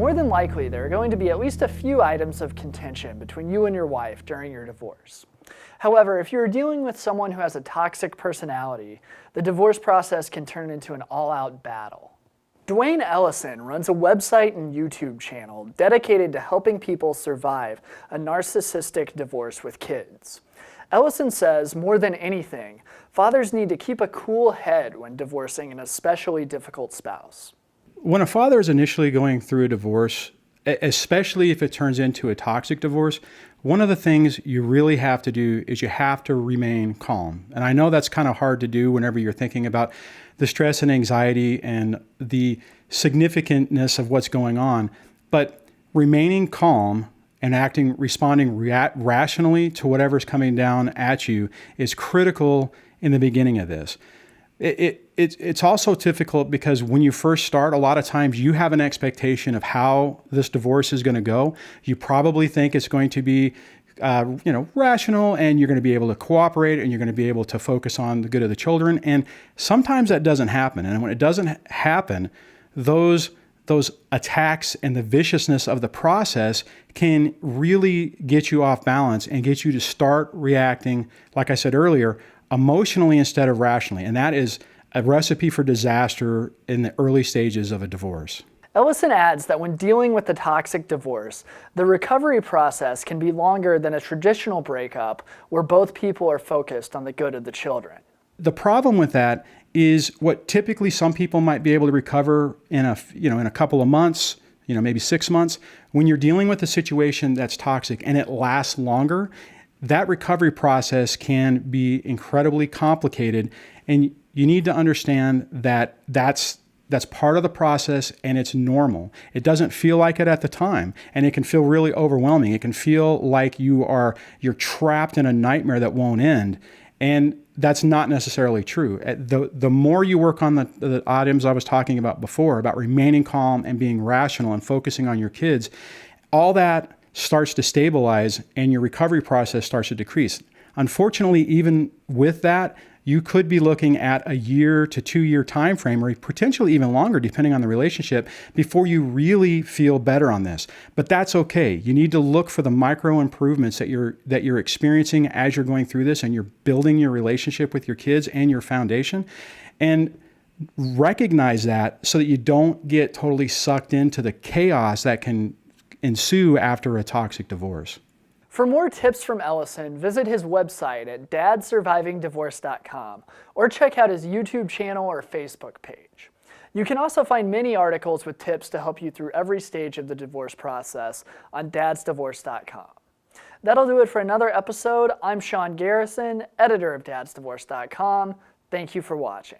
more than likely there are going to be at least a few items of contention between you and your wife during your divorce. However, if you're dealing with someone who has a toxic personality, the divorce process can turn into an all-out battle. Dwayne Ellison runs a website and YouTube channel dedicated to helping people survive a narcissistic divorce with kids. Ellison says, more than anything, fathers need to keep a cool head when divorcing an especially difficult spouse. When a father is initially going through a divorce, especially if it turns into a toxic divorce, one of the things you really have to do is you have to remain calm. And I know that's kind of hard to do whenever you're thinking about the stress and anxiety and the significantness of what's going on, but remaining calm and responding rationally to whatever's coming down at you is critical in the beginning of this. It's also difficult because when you first start, a lot of times you have an expectation of how this divorce is going to go. You probably think it's going to be rational, and you're going to be able to cooperate, and you're going to be able to focus on the good of the children. And sometimes that doesn't happen. And when it doesn't happen, those attacks and the viciousness of the process can really get you off balance and get you to start reacting, like I said earlier, emotionally instead of rationally. And that is a recipe for disaster in the early stages of a divorce. Ellison adds that when dealing with the toxic divorce, the recovery process can be longer than a traditional breakup where both people are focused on the good of the children. The problem with that is what typically some people might be able to recover in a couple of months, maybe 6 months. When you're dealing with a situation that's toxic and it lasts longer, that recovery process can be incredibly complicated, and you need to understand that that's part of the process, and it's normal. It doesn't feel like it at the time, and it can feel really overwhelming. It can feel like you're trapped in a nightmare that won't end, and that's not necessarily true. The more you work on the items I was talking about before, about remaining calm and being rational and focusing on your kids, all that starts to stabilize and your recovery process starts to decrease. Unfortunately, even with that, you could be looking at a 1 to 2 year time frame, or potentially even longer, depending on the relationship, before you really feel better on this. But that's okay. You need to look for the micro improvements that you're experiencing as you're going through this and you're building your relationship with your kids and your foundation, and recognize that so that you don't get totally sucked into the chaos that can ensue after a toxic divorce. For more tips from Ellison, visit his website at dadsurvivingdivorce.com or check out his YouTube channel or Facebook page. You can also find many articles with tips to help you through every stage of the divorce process on dadsdivorce.com. That'll do it for another episode. I'm Sean Garrison, editor of dadsdivorce.com. Thank you for watching.